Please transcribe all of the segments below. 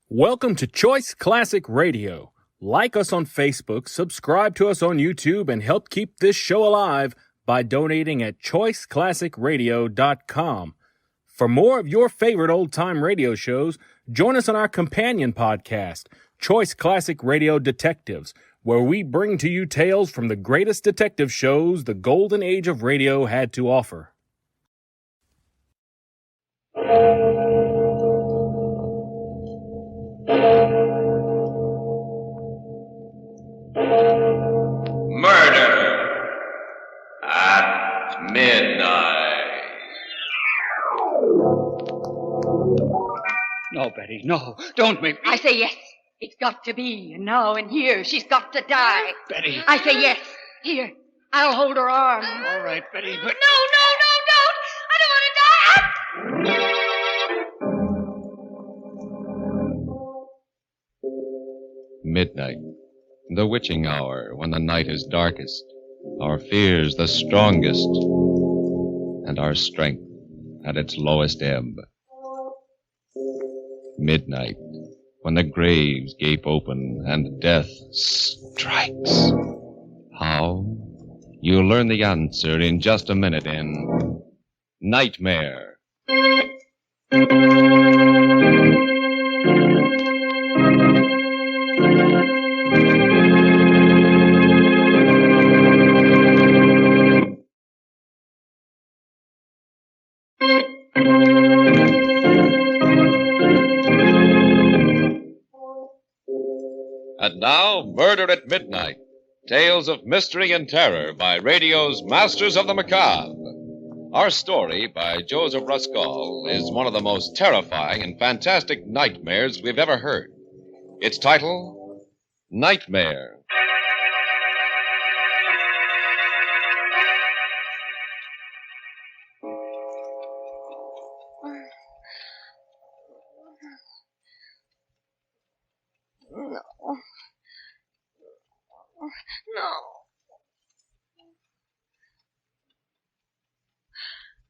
Welcome to Choice Classic Radio. Like us on Facebook, subscribe to us on YouTube, and help keep this show alive by donating at choiceclassicradio.com. For more of your favorite old-time radio shows, join us on our companion podcast, Choice Classic Radio Detectives, where we bring to you tales from the greatest detective shows the golden age of radio had to offer. Murder at midnight. No, Betty, no. Don't make me... I say yes. It's got to be. And now and here, she's got to die. Betty. I say yes. Here, I'll hold her arm. All right, Betty, but... No, don't. I don't want to die. Midnight, the witching hour when the night is darkest, our fears the strongest, and our strength at its lowest ebb. Midnight, when the graves gape open and death strikes. How? You'll learn the answer in just a minute in Nightmare. And now, Murder at Midnight, Tales of Mystery and Terror by radio's Masters of the Macabre. Our story, by Joseph Ruskall, is one of the most terrifying and fantastic nightmares we've ever heard. Its title, Nightmare.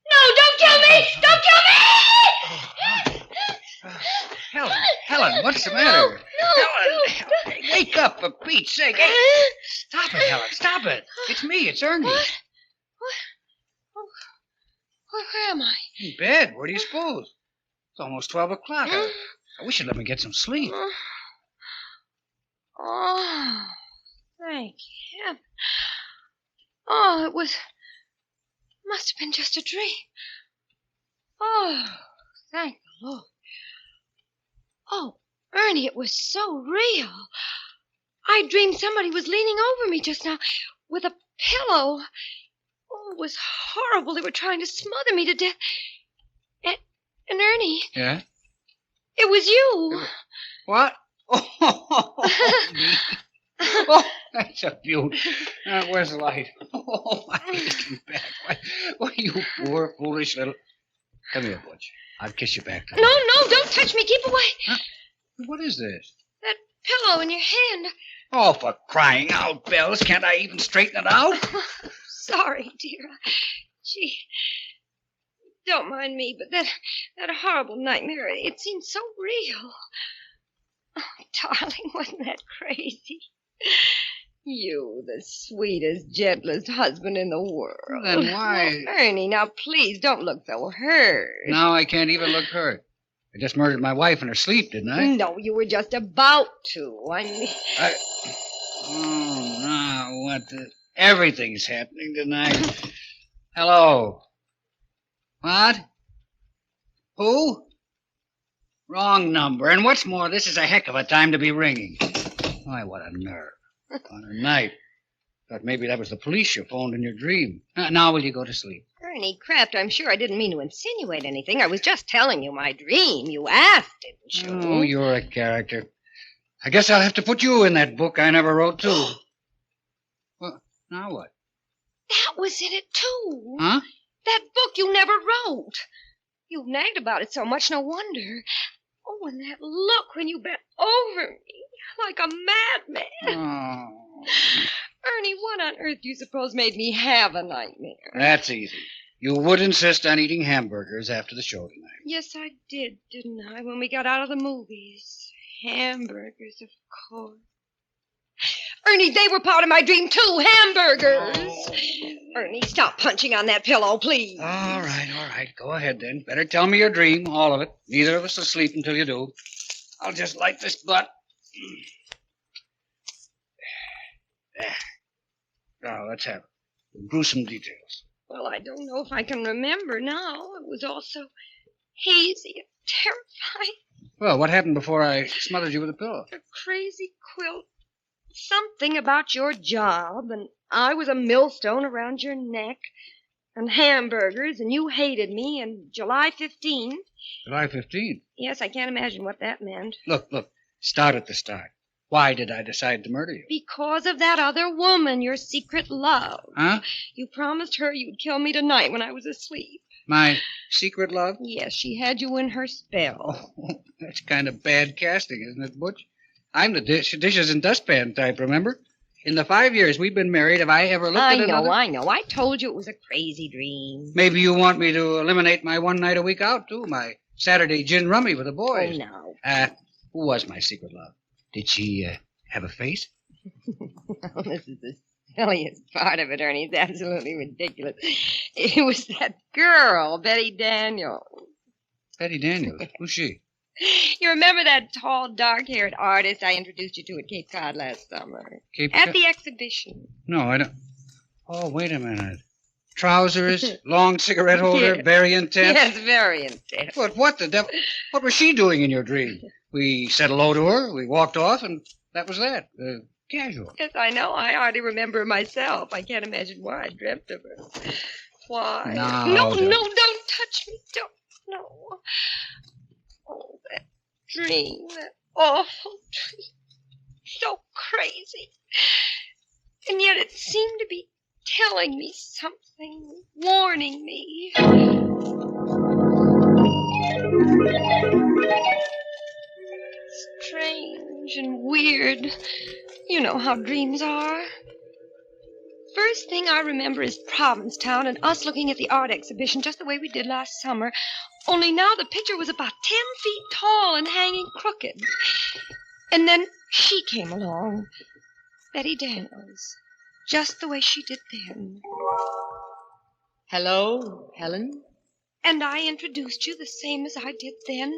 No, don't kill me! Don't kill me! Helen, what's the matter? No, Helen, wake up, for Pete's sake. Hey, stop it, Helen, stop it. It's me, it's Ernie. What? Where am I? In bed, where do you suppose? It's almost 12 o'clock. I wish you'd let me get some sleep. Oh, thank heaven. Oh, it must have been just a dream. Oh, thank the Lord. Oh, Ernie, it was so real. I dreamed somebody was leaning over me just now with a pillow. Oh, it was horrible. They were trying to smother me to death. And Ernie. Yeah? It was you. What? Oh, me. Oh, that's a beaut. Where's the light? Oh, my aching back. Why, you poor, foolish little... Come here, Butch. I'll kiss you back. No, don't touch me. Keep away. Huh? What is this? That pillow in your hand. Oh, for crying out, Bells. Can't I even straighten it out? Sorry, dear. Gee, don't mind me, but that horrible nightmare, it seemed so real. Oh, darling, wasn't that crazy? You, the sweetest, gentlest husband in the world. Then why... Oh, Ernie, now please don't look so hurt. Now I can't even look hurt. I just murdered my wife in her sleep, didn't I? No, you were just about to. I mean... Oh, now what the... Everything's happening tonight. Hello. What? Who? Wrong number. And what's more, this is a heck of a time to be ringing. Why, what a nerve. On a night. Thought maybe that was the police you phoned in your dream. Now will you go to sleep? Ernie Kraft, I'm sure I didn't mean to insinuate anything. I was just telling you my dream. You asked, didn't you? Oh, you're a character. I guess I'll have to put you in that book I never wrote, too. Well, now what? That was in it, too. Huh? That book you never wrote. You nagged about it so much, no wonder. Oh, and that look when you bent over me like a madman. Oh. Ernie, what on earth do you suppose made me have a nightmare? That's easy. You would insist on eating hamburgers after the show tonight. Yes, I did, didn't I, when we got out of the movies? Hamburgers, of course. Ernie, they were part of my dream, too. Hamburgers. Oh. Ernie, stop punching on that pillow, please. All right. Go ahead, then. Better tell me your dream, all of it. Neither of us will sleep until you do. I'll just light this butt. Now, let's have it. Gruesome details. Well, I don't know if I can remember now. It was all so hazy and terrifying. Well, what happened before I smothered you with a pillow? A crazy quilt. Something about your job, and I was a millstone around your neck, and hamburgers, and you hated me, and July 15th. July 15th? Yes, I can't imagine what that meant. Look. Start at the start. Why did I decide to murder you? Because of that other woman, your secret love. Huh? You promised her you'd kill me tonight when I was asleep. My secret love? Yes, she had you in her spell. Oh, that's kind of bad casting, isn't it, Butch? I'm the dishes and dustpan type, remember? In the 5 years we've been married, have I ever looked at another? I know. I told you it was a crazy dream. Maybe you want me to eliminate my one night a week out, too. My Saturday gin rummy with the boys. Oh, no. Who was my secret love? Did she have a face? Oh, this is the silliest part of it, Ernie. It's absolutely ridiculous. It was that girl, Betty Daniels. Betty Daniels? Who's she? You remember that tall, dark-haired artist I introduced you to at Cape Cod last summer? At the exhibition. No, I don't. Oh, wait a minute. Trousers, long cigarette holder, Yes. very intense. Yes, very intense. But what the devil? What was she doing in your dream? We said hello to her, we walked off, and that was that. Casual. Yes, I know. I hardly remember her myself. I can't imagine why I dreamt of her. Why? No, Don't touch me. Don't. No. Oh, that dream. That awful dream. So crazy. And yet it seemed to be telling me something, warning me. Strange and weird. You know how dreams are. First thing I remember is Provincetown and us looking at the art exhibition just the way we did last summer. Only now the picture was about 10 feet tall and hanging crooked. And then she came along. Betty Daniels. Just the way she did then. Hello, Helen? And I introduced you the same as I did then.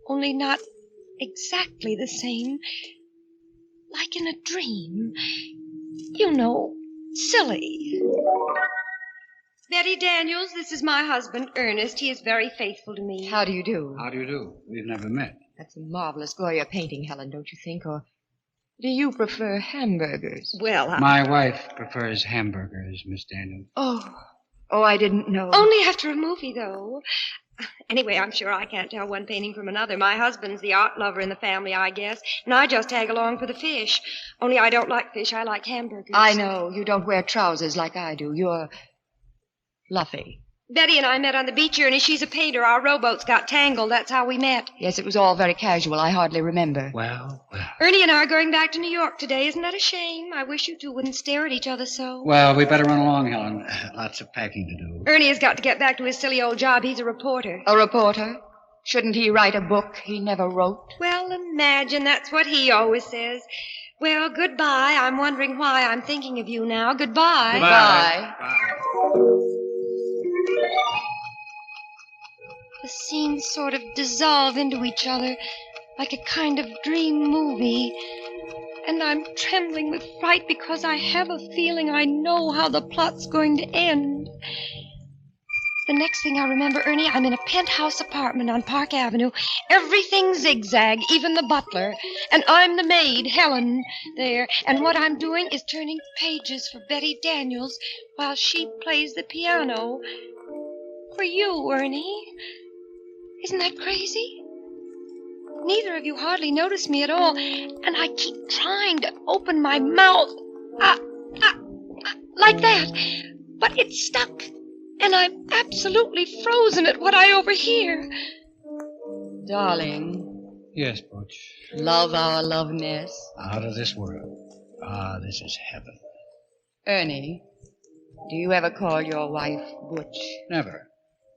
Only not exactly the same. Like in a dream. You know, silly. Betty Daniels, this is my husband, Ernest. He is very faithful to me. How do you do? How do you do? We've never met. That's a marvelous Goya painting, Helen, don't you think? Or do you prefer hamburgers? Well, My wife prefers hamburgers, Miss Daniels. Oh, I didn't know. only after a movie, though. Anyway, I'm sure I can't tell one painting from another. My husband's the art lover in the family, I guess. And I just tag along for the fish. Only I don't like fish. I like hamburgers. I know. You don't wear trousers like I do. You're fluffy. Betty and I met on the beach, Ernie. She's a painter. Our rowboats got tangled. That's how we met. Yes, it was all very casual. I hardly remember. Well. Ernie and I are going back to New York today. Isn't that a shame? I wish you two wouldn't stare at each other so. Well, we better run along, Helen. Lots of packing to do. Ernie has got to get back to his silly old job. He's a reporter. A reporter? Shouldn't he write a book he never wrote? Well, imagine. That's what he always says. Well, goodbye. I'm wondering why I'm thinking of you now. Goodbye. Goodbye. The scenes sort of dissolve into each other like a kind of dream movie. And I'm trembling with fright because I have a feeling I know how the plot's going to end. The next thing I remember, Ernie, I'm in a penthouse apartment on Park Avenue. Everything zigzag, even the butler. And I'm the maid, Helen, there. And what I'm doing is turning pages for Betty Daniels while she plays the piano. For you, Ernie. Isn't that crazy? Neither of you hardly notice me at all, and I keep trying to open my mouth. Like that. But it's stuck, and I'm absolutely frozen at what I overhear. Darling, Yes, Butch. love our loveness. Out of this world. Ah, this is heaven. Ernie, do you ever call your wife Butch? Never.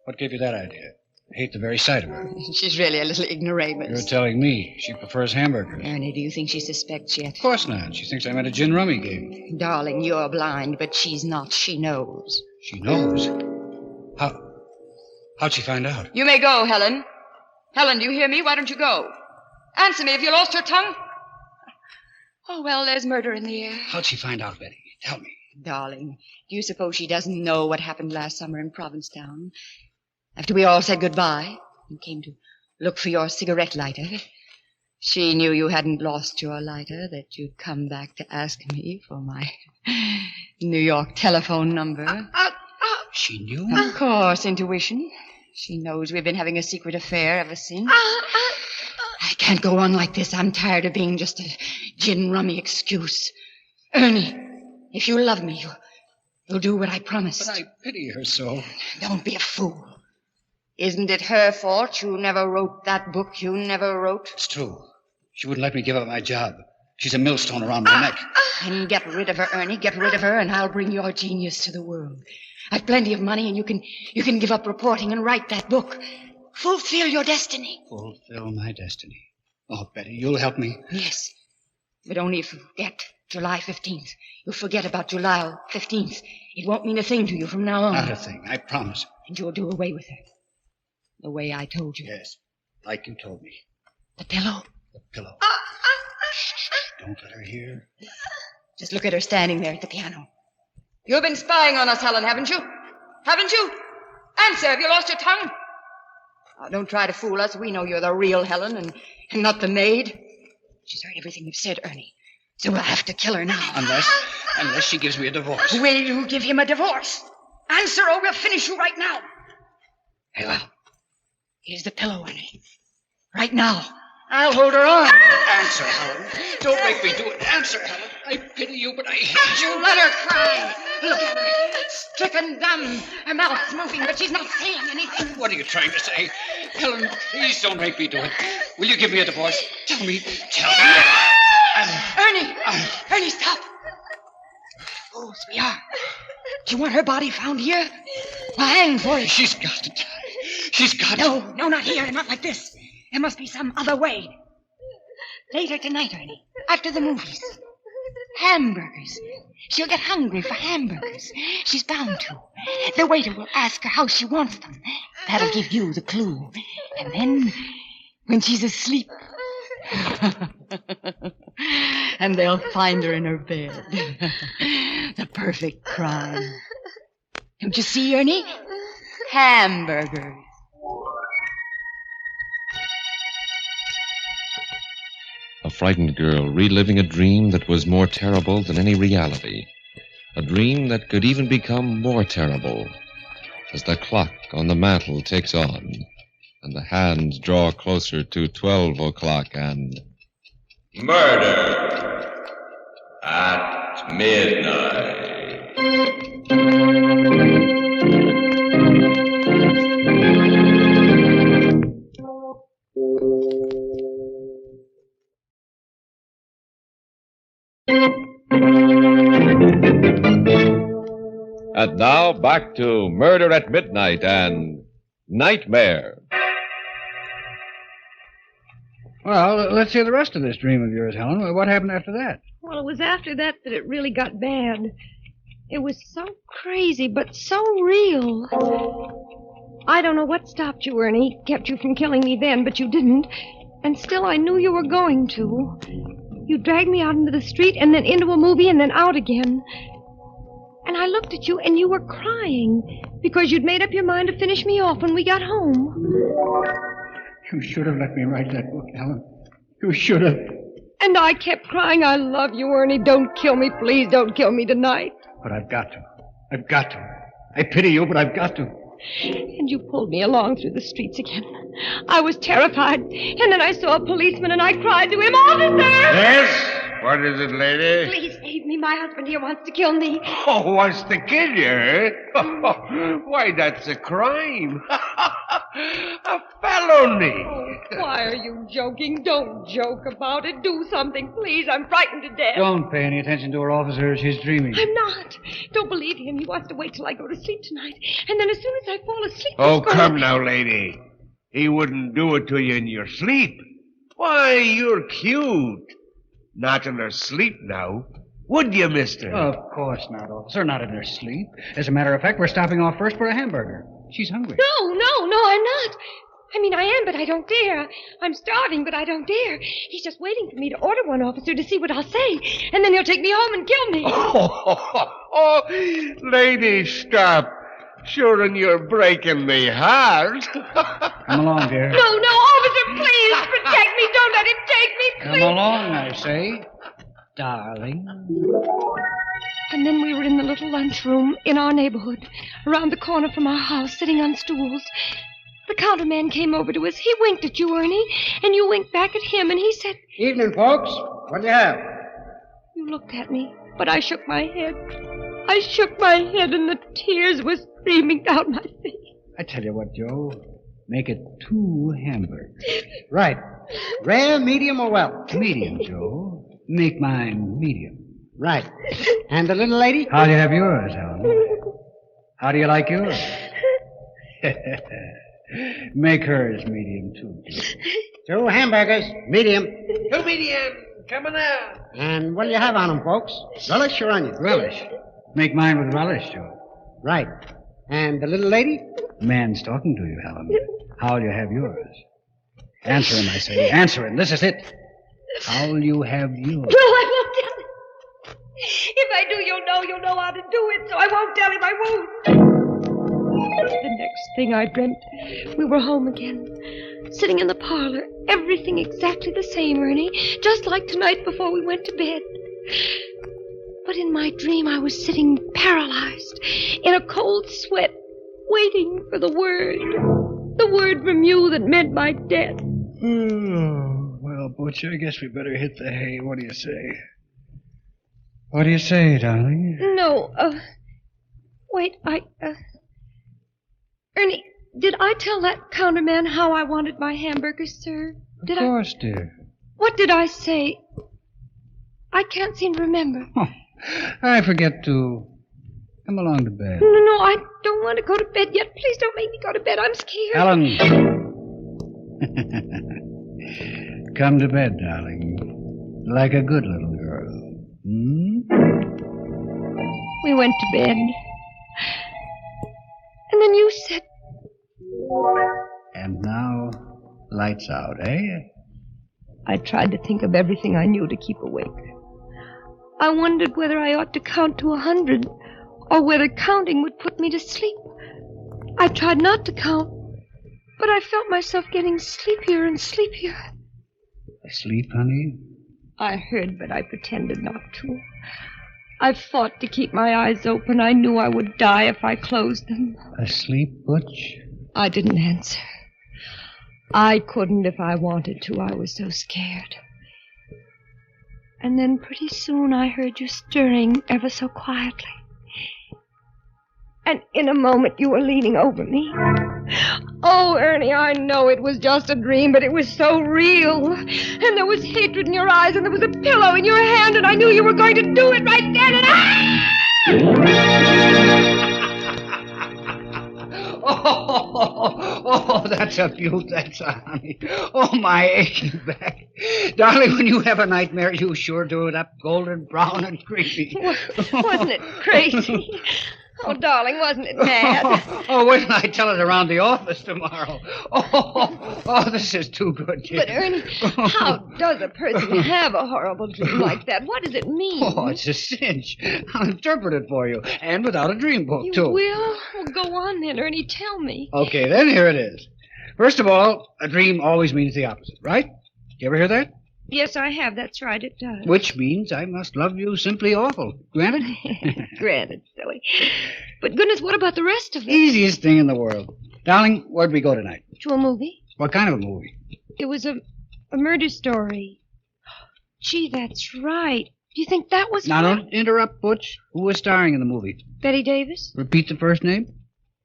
What gave you that idea? I hate the very sight of her. She's really a little ignoramus. You're telling me she prefers hamburgers. Ernie, do you think she suspects yet? Of course not. She thinks I'm at a gin rummy game. Darling, you're blind, but she's not. She knows. She knows. How'd she find out? You may go, Helen. Helen, do you hear me? Why don't you go? Answer me. Have you lost your tongue? Oh, well, there's murder in the air. How'd she find out, Betty? Tell me. Darling, do you suppose she doesn't know what happened last summer in Provincetown? After we all said goodbye and came to look for your cigarette lighter, she knew you hadn't lost your lighter, that you'd come back to ask me for my New York telephone number. She knew? Of course, intuition. She knows we've been having a secret affair ever since. I can't go on like this. I'm tired of being just a gin rummy excuse. Ernie, if you love me, you'll do what I promised. But I pity her so. Don't be a fool. Isn't it her fault you never wrote that book you never wrote? It's true. She wouldn't let me give up my job. She's a millstone around my neck. Then get rid of her, Ernie. Get rid of her, and I'll bring your genius to the world. I've plenty of money, and you can give up reporting and write that book. Fulfill your destiny. Fulfill my destiny. Oh, Betty, you'll help me. Yes, but only if you forget July 15th. You'll forget about July 15th. It won't mean a thing to you from now on. Not a thing, I promise. And you'll do away with her. The way I told you. Yes, like you told me. The pillow. The pillow. Shh, don't let her hear. Just look at her standing there at the piano. You've been spying on us, Helen, haven't you? Haven't you? Answer, have you lost your tongue? Oh, don't try to fool us. We know you're the real Helen and not the maid. She's heard everything you've said, Ernie. So we'll have to kill her now. Unless she gives me a divorce. Will you give him a divorce? Answer or we'll finish you right now. Very well. Here's the pillow, Ernie. Right now. I'll hold her on. Answer, Helen. Don't make me do it. Answer, Helen. I pity you, but I hate you. You let her cry. Look at her. Stricken dumb. Her mouth's moving, but she's not saying anything. What are you trying to say? Helen, please don't make me do it. Will you give me a divorce? Tell me. Ernie, stop. Fools we are. Do you want her body found here? Well, hang for it. She's got to die. She's got to. No, not here. Not like this. There must be some other way. Later tonight, Ernie. After the movies. Hamburgers. She'll get hungry for hamburgers. She's bound to. The waiter will ask her how she wants them. That'll give you the clue. And then, when she's asleep... and they'll find her in her bed. The perfect crime. Don't you see, Ernie? Hamburgers. A frightened girl reliving a dream that was more terrible than any reality. A dream that could even become more terrible as the clock on the mantel ticks on and the hands draw closer to 12 o'clock and... Murder at midnight. And now back to Murder at Midnight and Nightmare. Well, let's hear the rest of this dream of yours, Helen. What happened after that? Well, it was after that it really got bad. It was so crazy, but so real. I don't know what stopped you, Ernie, kept you from killing me then, but you didn't. And still I knew you were going to. You dragged me out into the street and then into a movie and then out again. And I looked at you and you were crying because you'd made up your mind to finish me off when we got home. You should have let me write that book, Helen. You should have. And I kept crying, I love you, Ernie. Don't kill me. Please don't kill me tonight. But I've got to. I've got to. I pity you, but I've got to. And you pulled me along through the streets again. I was terrified. And then I saw a policeman and I cried to him, Officer! Yes? What is it, lady? Please save me. My husband here wants to kill me. Oh, wants to kill you, eh? Why, that's a crime. A felony. Oh, why are you joking? Don't joke about it. Do something, please. I'm frightened to death. Don't pay any attention to her, officer. She's dreaming. I'm not. Don't believe him. He wants to wait till I go to sleep tonight. And then as soon as I fall asleep... Oh, come now, lady. He wouldn't do it to you in your sleep. Why, you're cute. Not in her sleep now. Would you, mister? Of course not, officer. Not in her sleep. As a matter of fact, we're stopping off first for a hamburger. She's hungry. No, I'm not. I mean, I am, but I don't dare. I'm starving, but I don't dare. He's just waiting for me to order one, officer, to see what I'll say. And then he'll take me home and kill me. Oh, lady, stop. Sure, and you're breaking me heart. Come along, dear. No, officer, please protect me. Don't let him take me, Come please. along, I say. Darling. And then we were in the little lunchroom in our neighborhood, around the corner from our house, sitting on stools. The counterman came over to us. He winked at you, Ernie, and you winked back at him, and he said, Evening, folks. What do you have? You looked at me, but I shook my head. I shook my head, and the tears were streaming down my face. I tell you what, Joe. Make it 2 hamburgers. Right. Rare, medium, or well? Medium, Joe. Make mine medium. Right. And the little lady? How do you have yours, Helen? How do you like yours? Make hers medium, too, Joe. 2 hamburgers, medium. 2 medium. Coming out. And what do you have on them, folks? Relish or onion? Relish. Make mine with relish, Joe. Right. And the little lady? Man's talking to you, Helen. How'll you have yours? Answer him, I say. Answer him. This is it. How'll you have yours? No, I won't tell him. If I do, you'll know how to do it, so I won't tell him. I won't. The next thing I dreamt, we were home again, sitting in the parlor, everything exactly the same, Ernie, just like tonight before we went to bed. But in my dream, I was sitting paralyzed, in a cold sweat, waiting for the word from you that meant my death. Well, Butch, I guess we better hit the hay. What do you say? What do you say, darling? No, wait, Ernie, did I tell that counterman how I wanted my hamburgers, sir? Of course, dear. What did I say? I can't seem to remember. Oh, I forget to come along to bed. No, I don't want to go to bed yet. Please don't make me go to bed. I'm scared. Helen. Come to bed, darling. Like a good little girl. We went to bed. And then you said... And now, lights out, eh? I tried to think of everything I knew to keep awake. I wondered whether I ought to count to 100, or whether counting would put me to sleep. I tried not to count, but I felt myself getting sleepier and sleepier. Asleep, honey? I heard, but I pretended not to. I fought to keep my eyes open. I knew I would die if I closed them. Asleep, Butch? I didn't answer. I couldn't if I wanted to. I was so scared. And then pretty soon I heard you stirring ever so quietly. And in a moment you were leaning over me. Oh, Ernie, I know it was just a dream, but it was so real. And there was hatred in your eyes, and there was a pillow in your hand, and I knew you were going to do it right then, and Oh, that's a beaut, that's a honey. Oh, my aching back. Darling, when you have a nightmare, you sure do it up golden brown and creamy. Wasn't it crazy? Oh, darling, wasn't it mad? Oh, wait till I tell it around the office tomorrow. Oh, this is too good, dear. But, Ernie, how does a person have a horrible dream like that? What does it mean? Oh, it's a cinch. I'll interpret it for you, and without a dream book, You too. will? Well, go on then, Ernie. Tell me. Okay, then here it is. First of all, a dream always means the opposite, right? You ever hear that? Yes, I have. That's right, it does. Which means I must love you simply awful. Granted? Granted, silly. But goodness, what about the rest of it? Easiest thing in the world. Darling, where'd we go tonight? To a movie? What kind of a movie? It was a murder story. Gee, that's right. Do you think that was... Now, don't interrupt, Butch. Who was starring in the movie? Betty Davis? Repeat the first name.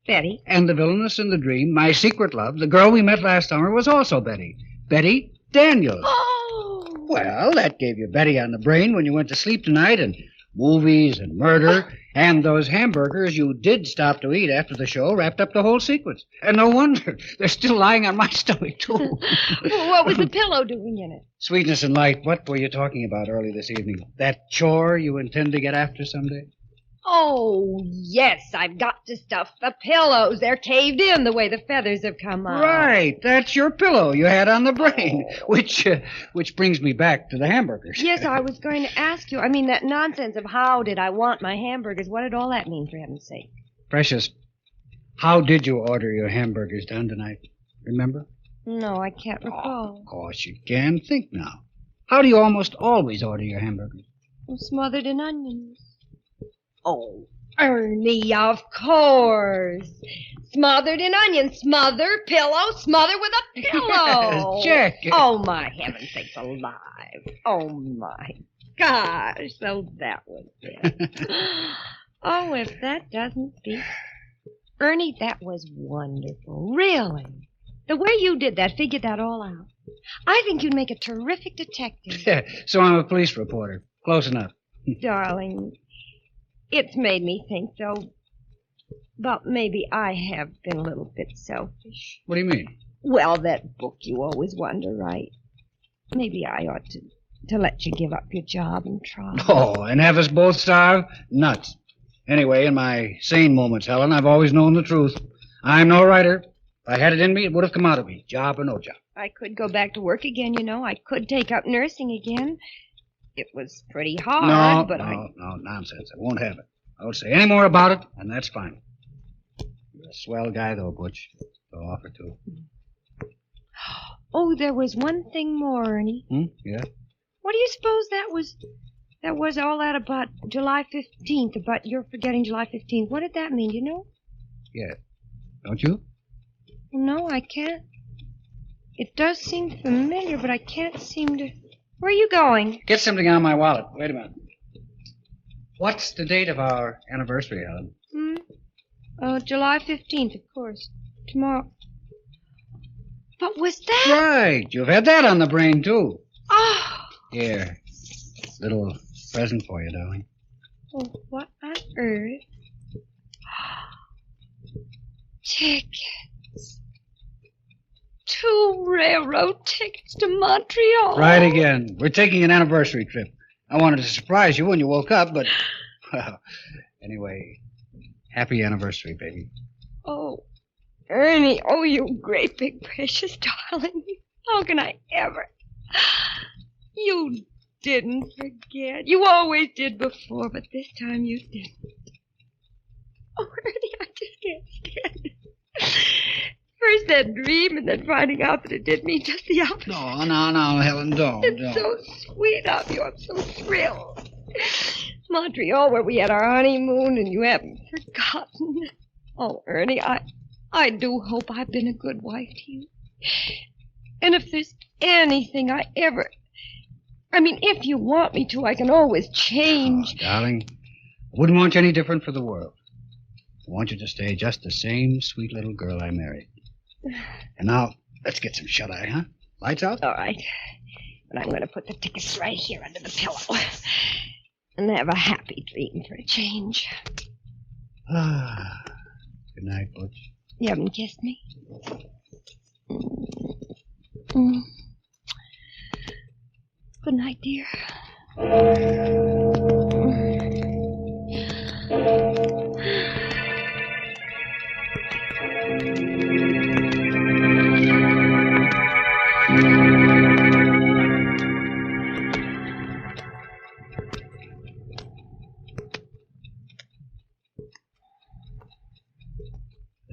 Betty. And the villainess in the dream, my secret love, the girl we met last summer, was also Betty. Betty Daniels. Oh! Well, that gave you Betty on the brain when you went to sleep tonight, and movies and murder, and those hamburgers you did stop to eat after the show wrapped up the whole sequence. And no wonder. They're still lying on my stomach, too. Well, what was the pillow doing in it? Sweetness and light, what were you talking about early this evening? That chore you intend to get after someday? Oh, yes, I've got to stuff the pillows. They're caved in the way the feathers have come out. Right, that's your pillow you had on the brain, which brings me back to the hamburgers. Yes, I was going to ask you. I mean, that nonsense of how did I want my hamburgers. What did all that mean, for heaven's sake? Precious, how did you order your hamburgers done tonight? Remember? No, I can't recall. Of course you can. Think now. How do you almost always order your hamburgers? Smothered in onions. Oh, Ernie, of course. Smothered in onions. Smother, pillow, smother with a pillow. Check. Oh, my heaven sakes alive. Oh, my gosh. So that was it. Oh, if that doesn't beat. Ernie, that was wonderful. Really. The way you did that, figured that all out. I think you'd make a terrific detective. So I'm a police reporter. Close enough. Darling, it's made me think, though, but maybe I have been a little bit selfish. What do you mean? Well, that book you always wonder, right? Maybe I ought to let you give up your job and try. Oh, and have us both starve? Nuts. Anyway, in my sane moments, Helen, I've always known the truth. I'm no writer. If I had it in me, it would have come out of me, job or no job. I could go back to work again, you know. I could take up nursing again. It was pretty hard, but No, nonsense. I won't have it. I won't say any more about it, and that's fine. You're a swell guy, though, Butch. So offer to. Oh, there was one thing more, Ernie. Yeah? What do you suppose that was? That was all that about July 15th, about your forgetting July 15th. What did that mean, you know? Yeah. Don't you? No, I can't. It does seem familiar, but I can't seem to... Where are you going? Get something out of my wallet. Wait a minute. What's the date of our anniversary, Helen? July 15th, of course. Tomorrow. But was that... Right. You've had that on the brain, too. Oh! Here. Little present for you, darling. Oh, what on earth? Tickets. 2 railroad tickets to Montreal. Right again. We're taking an anniversary trip. I wanted to surprise you when you woke up, but... Well, anyway, happy anniversary, baby. Oh, Ernie, oh, you great big precious darling. How can I ever... You didn't forget. You always did before, but this time you didn't. Oh, Ernie, I just can't stand it. First that dream, and then finding out that it did mean just the opposite. No, Helen, don't. It's so sweet of you. I'm so thrilled. Montreal, where we had our honeymoon, and you haven't forgotten. Oh, Ernie, I do hope I've been a good wife to you. And if there's anything I ever... I mean, if you want me to, I can always change. Oh, darling, I wouldn't want you any different for the world. I want you to stay just the same sweet little girl I married. And now, let's get some shut-eye, huh? Lights out? All right. But I'm going to put the tickets right here under the pillow. And have a happy dream for a change. Good night, Butch. You haven't kissed me? Mm. Good night, dear.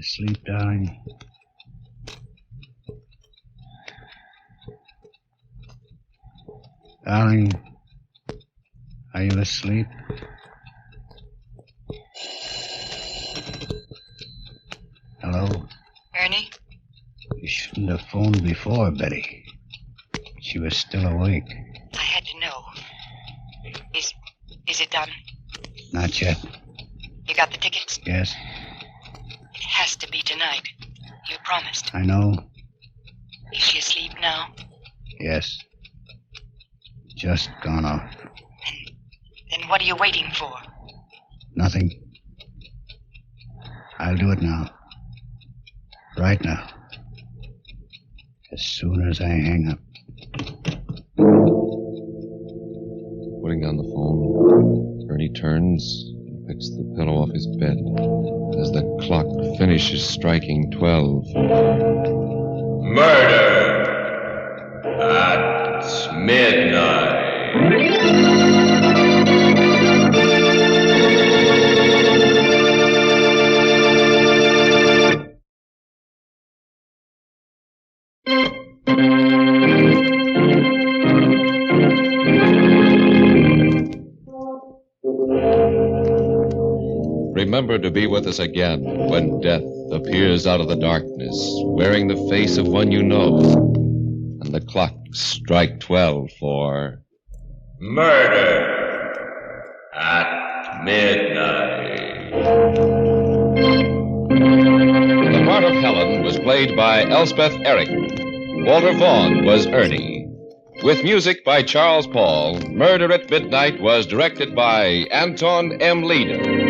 Sleep, darling. Darling, are you asleep? Hello? Ernie? You shouldn't have phoned before, Betty. She was still awake. I had to know. Is it done? Not yet. You got the tickets? Yes, It has to be tonight. You promised. I know. Is she asleep now? Yes. Just gone off. Then What are you waiting for? Nothing. I'll do it now. Right now. As soon as I hang up. Putting down the phone, Ernie turns and picks the pillow off his bed as the clock finishes striking 12. Murder at midnight. Remember to be with us again when death appears out of the darkness, wearing the face of one you know, and the clocks strike 12 for Murder at midnight. The part of Helen was played by Elspeth Eric. Walter Vaughn was Ernie. With music by Charles Paul, Murder at Midnight was directed by Anton M. Leader.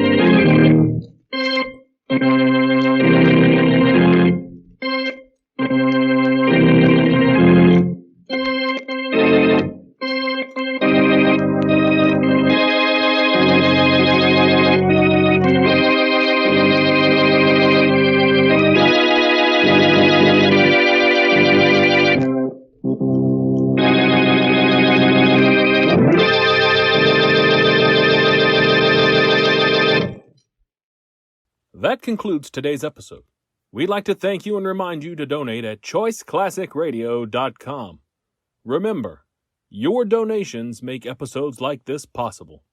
That concludes today's episode. We'd like to thank you and remind you to donate at choiceclassicradio.com. Remember, your donations make episodes like this possible.